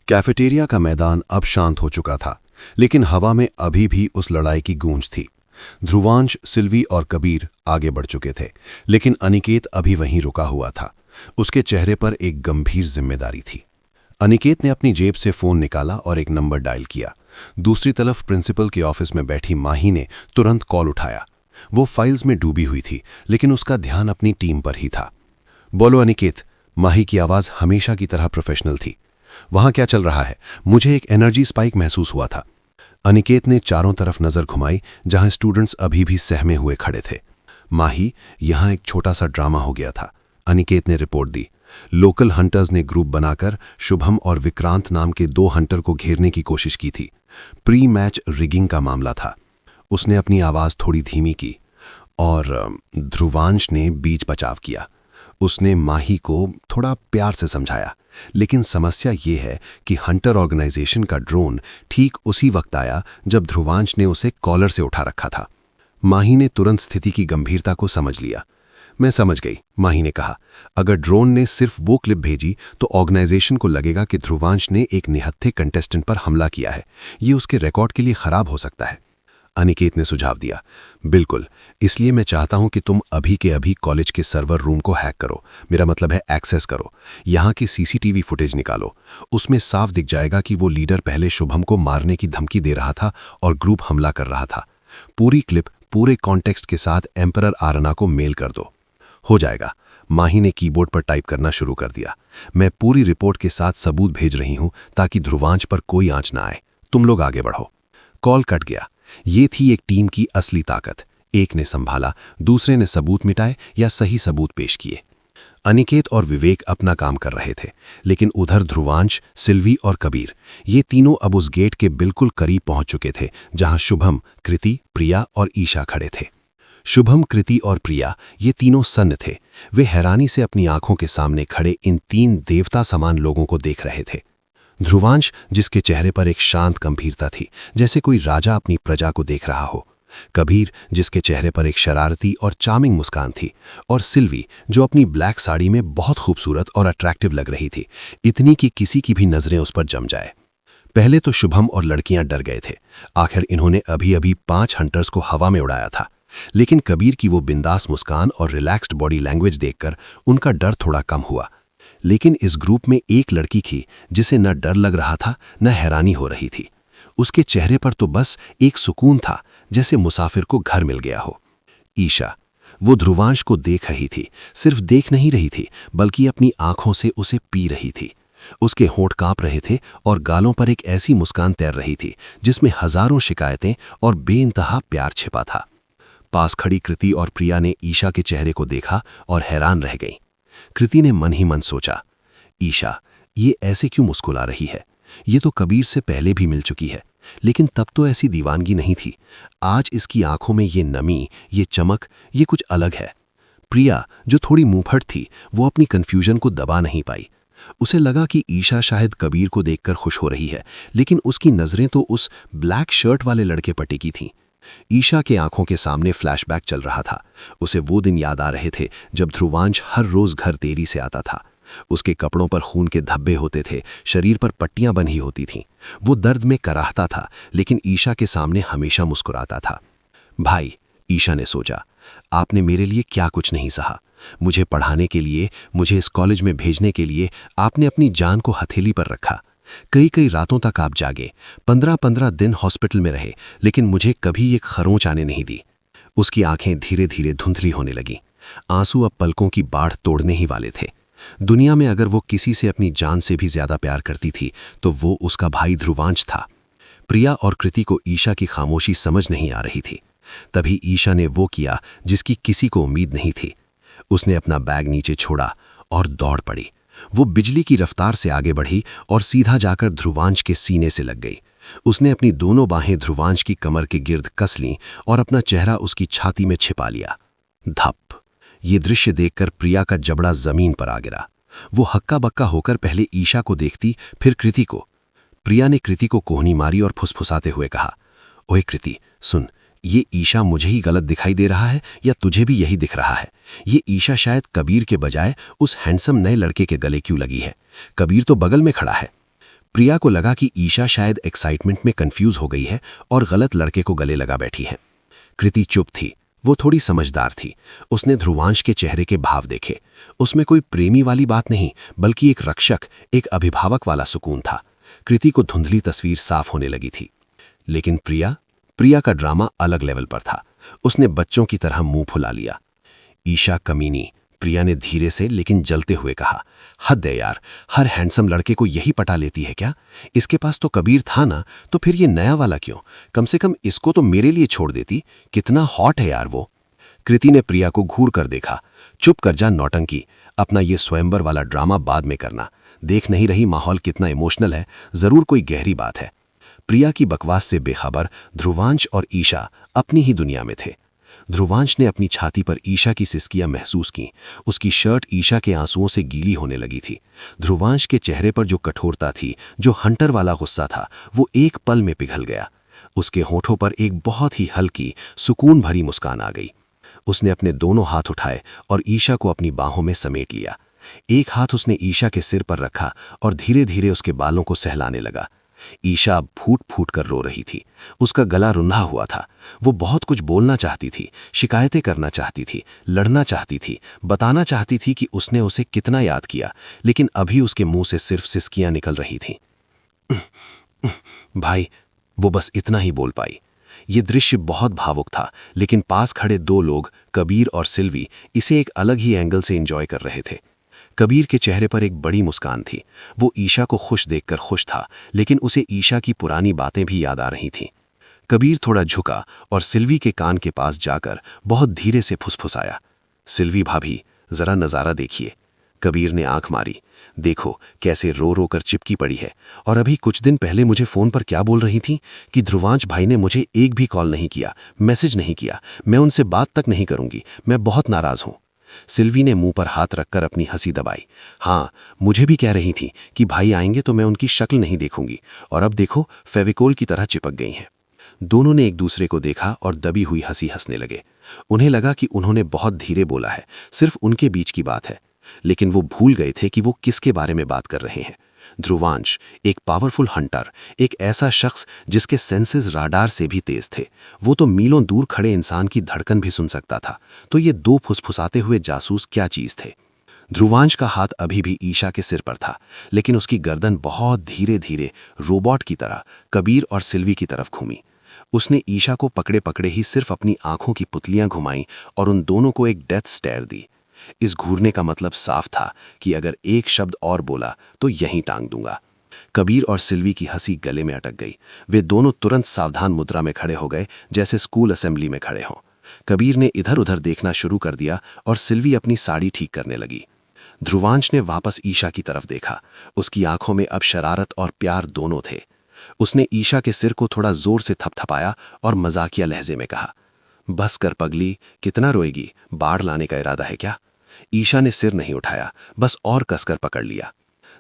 Cafeteria का मैदान अब शांत हो चुका था, लेकिन हवा में अभी भी उस लड़ाई की गूंज थी। ध्रुवांश, सिल्वी और कबीर आगे बढ़ चुके थे, लेकिन अनिकेत अभी वहीं रुका हुआ था। उसके चेहरे पर एक गंभीर जिम्मेदारी थी। अनिकेत ने अपनी जेब से फोन निकाला और एक नंबर डायल किया। दूसरी तरफ प्रिंसिपल के ऑफिस में बैठी माही ने तुरंत कॉल उठाया। वो फाइल्स में डूबी हुई थी, लेकिन उसका ध्यान अपनी टीम पर ही था। बोलो अनिकेत। माही की आवाज हमेशा की तरह प्रोफेशनल थी। वहां क्या चल रहा है? मुझे एक एनर्जी स्पाइक महसूस हुआ था। अनिकेत ने चारों तरफ नजर घुमाई, जहां स्टूडेंट्स अभी भी सहमे हुए खड़े थे। माही, यहां एक छोटा सा ड्रामा हो गया था, अनिकेत ने रिपोर्ट दी। लोकल हंटर्स ने ग्रुप बनाकर शुभम और विक्रांत नाम के 2 हंटर को घेरने की कोशिश की थी। प्री मैच रिगिंग का मामला था। उसने अपनी आवाज थोड़ी धीमी की और ध्रुवांश ने बीच बचाव किया। उसने माही को थोड़ा प्यार से समझाया, लेकिन समस्या ये है कि हंटर ऑर्गेनाइजेशन का ड्रोन ठीक उसी वक्त आया जब ध्रुवांश ने उसे कॉलर से उठा रखा था। माही ने तुरंत स्थिति की गंभीरता को समझ लिया। मैं समझ गई, माही ने कहा। अगर ड्रोन ने सिर्फ वो क्लिप भेजी तो ऑर्गेनाइजेशन को लगेगा कि ध्रुवांश ने एक निहत्थे कंटेस्टेंट पर हमला किया है। ये उसके रिकॉर्ड के लिए खराब हो सकता है। अनिकेत ने सुझाव दिया। बिल्कुल, इसलिए मैं चाहता हूं कि तुम अभी के अभी कॉलेज के सर्वर रूम को हैक करो। मेरा मतलब है एक्सेस करो। यहां की सीसीटीवी फुटेज निकालो। उसमें साफ दिख जाएगा कि वो लीडर पहले शुभम को मारने की धमकी दे रहा था और ग्रुप हमला कर रहा था। पूरी क्लिप पूरे कॉन्टेक्स्ट के साथ एम्परर आरना को मेल कर दो। हो जाएगा। माही ने कीबोर्ड पर टाइप करना शुरू कर दिया। मैं पूरी रिपोर्ट के साथ सबूत भेज रही हूं ताकि ध्रुवांश पर कोई आंच ना आए। तुम लोग आगे बढ़ो। कॉल कट गया। ये थी एक टीम की असली ताकत। एक ने संभाला, दूसरे ने सबूत मिटाए या सही सबूत पेश किए। अनिकेत और विवेक अपना काम कर रहे थे, लेकिन उधर ध्रुवांश, सिल्वी और कबीर, ये तीनों अब उस गेट के बिल्कुल करीब पहुंच चुके थे जहां शुभम, कृति, प्रिया और ईशा खड़े थे। शुभम, कृति और प्रिया ये तीनों सन्न थे। वे हैरानी से अपनी आंखों के सामने खड़े इन 3 देवता समान लोगों को देख रहे थे। ध्रुवांश, जिसके चेहरे पर एक शांत गंभीरता थी, जैसे कोई राजा अपनी प्रजा को देख रहा हो। कबीर, जिसके चेहरे पर एक शरारती और चार्मिंग मुस्कान थी। और सिल्वी, जो अपनी ब्लैक साड़ी में बहुत खूबसूरत और अट्रैक्टिव लग रही थी, इतनी कि किसी की भी नजरें उस पर जम जाए। पहले तो शुभम और लड़कियां डर गए थे। आखिर इन्होंने अभी अभी 5 हंटर्स को हवा में उड़ाया था। लेकिन कबीर की वो बिंदास मुस्कान और रिलैक्स्ड बॉडी लैंग्वेज देखकर उनका डर थोड़ा कम हुआ। लेकिन इस ग्रुप में एक लड़की थी जिसे न डर लग रहा था न हैरानी हो रही थी। उसके चेहरे पर तो बस एक सुकून था, जैसे मुसाफिर को घर मिल गया हो। ईशा, वो ध्रुवांश को देख रही थी। सिर्फ देख नहीं रही थी, बल्कि अपनी आंखों से उसे पी रही थी। उसके होंठ कांप रहे थे और गालों पर एक ऐसी मुस्कान तैर रही थी जिसमें हजारों शिकायतें और बेइंतहा प्यार छिपा था। पास खड़ी कृति और प्रिया ने ईशा के चेहरे को देखा और हैरान रह गई। कृति ने मन ही मन सोचा, ईशा ये ऐसे क्यों मुस्कुरा रही है? ये तो कबीर से पहले भी मिल चुकी है, लेकिन तब तो ऐसी दीवानगी नहीं थी। आज इसकी आंखों में ये नमी, ये चमक, ये कुछ अलग है। प्रिया, जो थोड़ी मुंहफट थी, वो अपनी कंफ्यूजन को दबा नहीं पाई। उसे लगा कि ईशा शायद कबीर को देखकर खुश हो रही है, लेकिन उसकी नजरें तो उस ब्लैक शर्ट वाले लड़के पर टिकी थीं। ईशा के आंखों के सामने फ्लैशबैक चल रहा था। उसे वो दिन याद आ रहे थे जब ध्रुवांश हर रोज घर देरी से आता था। उसके कपड़ों पर खून के धब्बे होते थे, शरीर पर पट्टियां बंधी होती थीं। वो दर्द में कराहता था, लेकिन ईशा के सामने हमेशा मुस्कुराता था। भाई, ईशा ने सोचा, आपने मेरे लिए क्या कुछ नहीं सहा। मुझे पढ़ाने के लिए, मुझे इस कॉलेज में भेजने के लिए आपने अपनी जान को हथेली पर रखा। कई कई रातों तक आप जागे, 15-15 दिन हॉस्पिटल में रहे, लेकिन मुझे कभी एक खरोंच आने नहीं दी। उसकी आंखें धीरे धीरे धुंधली होने लगीं। आंसू अब पलकों की बाढ़ तोड़ने ही वाले थे। दुनिया में अगर वो किसी से अपनी जान से भी ज्यादा प्यार करती थी तो वो उसका भाई ध्रुवांश था। प्रिया और कृति को ईशा की खामोशी समझ नहीं आ रही थी। तभी ईशा ने वो किया जिसकी किसी को उम्मीद नहीं थी। उसने अपना बैग नीचे छोड़ा और दौड़ पड़ी। वो बिजली की रफ्तार से आगे बढ़ी और सीधा जाकर ध्रुवांश के सीने से लग गई। उसने अपनी दोनों बाहें ध्रुवांश की कमर के गिर्द कस लीं और अपना चेहरा उसकी छाती में छिपा लिया। धप! ये दृश्य देखकर प्रिया का जबड़ा जमीन पर आ गिरा। वो हक्का बक्का होकर पहले ईशा को देखती, फिर कृति को। प्रिया ने कृति को कोहनी मारी और फुसफुसाते हुए कहा, ओए कृति, सुन, ये ईशा मुझे ही गलत दिखाई दे रहा है या तुझे भी यही दिख रहा है? ये ईशा शायद कबीर के बजाय उस हैंडसम नए लड़के के गले क्यों लगी है? कबीर तो बगल में खड़ा है। प्रिया को लगा कि ईशा शायद एक्साइटमेंट में कंफ्यूज हो गई है और गलत लड़के को गले लगा बैठी है। कृति चुप थी, वो थोड़ी समझदार थी। उसने ध्रुवांश के चेहरे के भाव देखे। उसमें कोई प्रेमी वाली बात नहीं, बल्कि एक रक्षक, एक अभिभावक वाला सुकून था। कृति को धुंधली तस्वीर साफ होने लगी थी। लेकिन प्रिया का ड्रामा अलग लेवल पर था। उसने बच्चों की तरह मुंह फुला लिया। ईशा कमीनी, प्रिया ने धीरे से लेकिन जलते हुए कहा। हद है यार, हर हैंडसम लड़के को यही पटा लेती है क्या? इसके पास तो कबीर था ना, तो फिर ये नया वाला क्यों? कम से कम इसको तो मेरे लिए छोड़ देती। कितना हॉट है यार वो। कृति ने प्रिया को घूर कर देखा। चुप कर जा नौटंकी, अपना ये स्वयंवर वाला ड्रामा बाद में करना। देख नहीं रही माहौल कितना इमोशनल है? जरूर कोई गहरी बात है। प्रिया की बकवास से बेखबर ध्रुवांश और ईशा अपनी ही दुनिया में थे। ध्रुवांश ने अपनी छाती पर ईशा की सिसकियां महसूस की। उसकी शर्ट ईशा के आंसुओं से गीली होने लगी थी। ध्रुवांश के चेहरे पर जो कठोरता थी, जो हंटर वाला गुस्सा था, वो एक पल में पिघल गया। उसके होठों पर एक बहुत ही हल्की, सुकून भरी मुस्कान आ गई। उसने अपने दोनों हाथ उठाए और ईशा को अपनी बाहों में समेट लिया। एक हाथ उसने ईशा के सिर पर रखा और धीरे धीरे उसके बालों को सहलाने लगा। ईशा फूट फूट कर रो रही थी। उसका गला रुंधा हुआ था। वो बहुत कुछ बोलना चाहती थी, शिकायतें करना चाहती थी, लड़ना चाहती थी, बताना चाहती थी कि उसने उसे कितना याद किया, लेकिन अभी उसके मुंह से सिर्फ सिसकियां निकल रही थीं। भाई, वो बस इतना ही बोल पाई। ये दृश्य बहुत भावुक था, लेकिन पास खड़े दो लोग, कबीर और सिल्वी, इसे एक अलग ही एंगल से एंजॉय कर रहे थे। कबीर के चेहरे पर एक बड़ी मुस्कान थी। वो ईशा को खुश देखकर खुश था, लेकिन उसे ईशा की पुरानी बातें भी याद आ रही थीं। कबीर थोड़ा झुका और सिल्वी के कान के पास जाकर बहुत धीरे से फुसफुसाया। सिल्वी भाभी, जरा नज़ारा देखिए। कबीर ने आंख मारी। देखो कैसे रो रो कर चिपकी पड़ी है। और अभी कुछ दिन पहले मुझे फ़ोन पर क्या बोल रही थी कि ध्रुवांश भाई ने मुझे एक भी कॉल नहीं किया, मैसेज नहीं किया, मैं उनसे बात तक नहीं करूंगी, मैं बहुत नाराज़ हूं। सिल्वी ने मुंह पर हाथ रखकर अपनी हंसी दबाई। हाँ, मुझे भी कह रही थी कि भाई आएंगे तो मैं उनकी शक्ल नहीं देखूंगी, और अब देखो फेविकोल की तरह चिपक गई हैं। दोनों ने एक दूसरे को देखा और दबी हुई हंसी हंसने लगे। उन्हें लगा कि उन्होंने बहुत धीरे बोला है, सिर्फ उनके बीच की बात है। लेकिन वो भूल गए थे कि वो किसके बारे में बात कर रहे हैं। ध्रुवांश, एक पावरफुल हंटर, एक ऐसा शख्स जिसके सेंसेस राडार से भी तेज थे। वो तो मीलों दूर खड़े इंसान की धड़कन भी सुन सकता था। तो ये दो फुसफुसाते हुए जासूस क्या चीज थे? ध्रुवांश का हाथ अभी भी ईशा के सिर पर था, लेकिन उसकी गर्दन बहुत धीरे धीरे रोबोट की तरह कबीर और सिल्वी की तरफ घूमी। उसने ईशा को पकड़े पकड़े ही सिर्फ अपनी आंखों की पुतलियां घुमाई और उन दोनों को एक डेथ स्टेयर दी। इस घूरने का मतलब साफ था कि अगर एक शब्द और बोला तो यहीं टांग दूंगा। कबीर और सिल्वी की हंसी गले में अटक गई। वे दोनों तुरंत सावधान मुद्रा में खड़े हो गए, जैसे स्कूल असेंबली में खड़े हों। कबीर ने इधर उधर देखना शुरू कर दिया और सिल्वी अपनी साड़ी ठीक करने लगी। ध्रुवांश ने वापस ईशा की तरफ देखा। उसकी आंखों में अब शरारत और प्यार दोनों थे। उसने ईशा के सिर को थोड़ा जोर से थपथपाया और मजाकिया लहजे में कहा, बस कर पगली, कितना रोएगी? बाढ़ लाने का इरादा है क्या? ईशा ने सिर नहीं उठाया, बस और कसकर पकड़ लिया।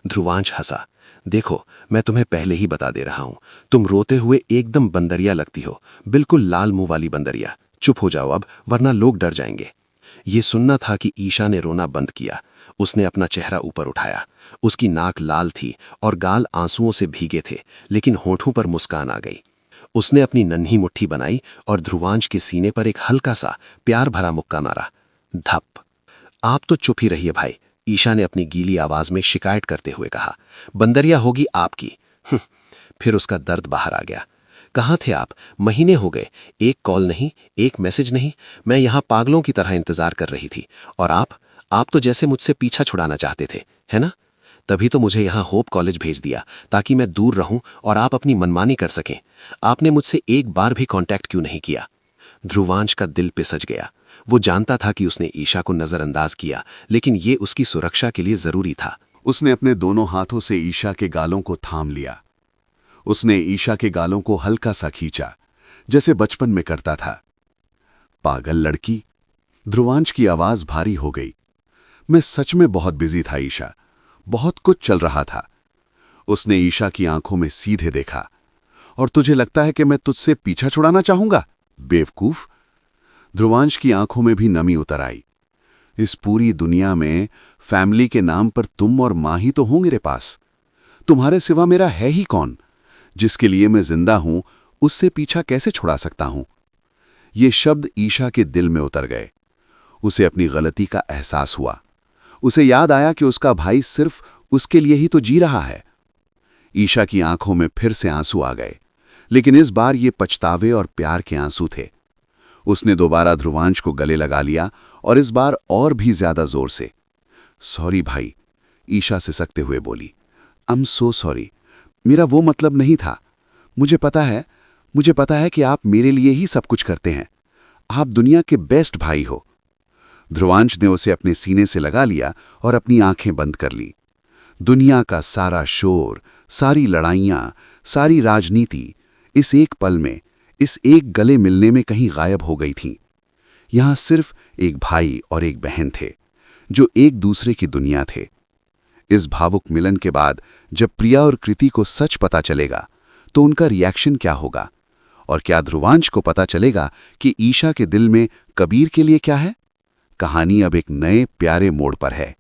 ध्रुवांश हंसा। देखो, मैं तुम्हें पहले ही बता दे रहा हूं, तुम रोते हुए एकदम बंदरिया लगती हो, बिल्कुल लाल मुंह वाली बंदरिया। चुप हो जाओ अब, वरना लोग डर जाएंगे। ये सुनना था कि ईशा ने रोना बंद किया। उसने अपना चेहरा ऊपर उठाया। उसकी नाक लाल थी और गाल आंसुओं से भीगे थे, लेकिन होठों पर मुस्कान आ गई। उसने अपनी नन्ही मुट्ठी बनाई और ध्रुवांश के सीने पर एक हल्का सा प्यार भरा मुक्का मारा। धप। आप तो चुप ही रहिए भाई, ईशा ने अपनी गीली आवाज में शिकायत करते हुए कहा। बंदरिया होगी आपकी। फिर उसका दर्द बाहर आ गया। कहाँ थे आप? महीने हो गए, एक कॉल नहीं, एक मैसेज नहीं। मैं यहाँ पागलों की तरह इंतजार कर रही थी, और आप तो जैसे मुझसे पीछा छुड़ाना चाहते थे, है ना? तभी तो मुझे यहाँ होप कॉलेज भेज दिया, ताकि मैं दूर रहूं और आप अपनी मनमानी कर सकें। आपने मुझसे एक बार भी कांटेक्ट क्यों नहीं किया? ध्रुवांश का दिल पिसज गया। वो जानता था कि उसने ईशा को नजरअंदाज किया, लेकिन ये उसकी सुरक्षा के लिए जरूरी था। उसने अपने दोनों हाथों से ईशा के गालों को थाम लिया। उसने ईशा के गालों को हल्का सा खींचा, जैसे बचपन में करता था। पागल लड़की। ध्रुवांश की आवाज भारी हो गई। मैं सच में बहुत बिजी था ईशा, बहुत कुछ चल रहा था। उसने ईशा की आंखों में सीधे देखा। और तुझे लगता है कि मैं तुझसे पीछा छुड़ाना चाहूंगा? बेवकूफ। ध्रुवांश की आंखों में भी नमी उतर आई। इस पूरी दुनिया में फैमिली के नाम पर तुम और माँ ही तो हो मेरे पास। तुम्हारे सिवा मेरा है ही कौन? जिसके लिए मैं जिंदा हूं, उससे पीछा कैसे छुड़ा सकता हूं? ये शब्द ईशा के दिल में उतर गए। उसे अपनी गलती का एहसास हुआ। उसे याद आया कि उसका भाई सिर्फ उसके लिए ही तो जी रहा है। ईशा की आंखों में फिर से आंसू आ गए, लेकिन इस बार ये पछतावे और प्यार के आंसू थे। उसने दोबारा ध्रुवांश को गले लगा लिया और इस बार और भी ज्यादा जोर से। सॉरी भाई, ईशा सिसकते हुए बोली। आई एम सो सॉरी, मेरा वो मतलब नहीं था। मुझे पता है कि आप मेरे लिए ही सब कुछ करते हैं। आप दुनिया के बेस्ट भाई हो। ध्रुवांश ने उसे अपने सीने से लगा लिया और अपनी आंखें बंद कर ली। दुनिया का सारा शोर, सारी लड़ाइयां, सारी राजनीति इस एक पल में, इस एक गले मिलने में कहीं गायब हो गई थीं। यहां सिर्फ एक भाई और एक बहन थे, जो एक दूसरे की दुनिया थे। इस भावुक मिलन के बाद जब प्रिया और कृति को सच पता चलेगा, तो उनका रिएक्शन क्या होगा? और क्या ध्रुवांश को पता चलेगा कि ईशा के दिल में कबीर के लिए क्या है? कहानी अब एक नए प्यारे मोड़ पर है।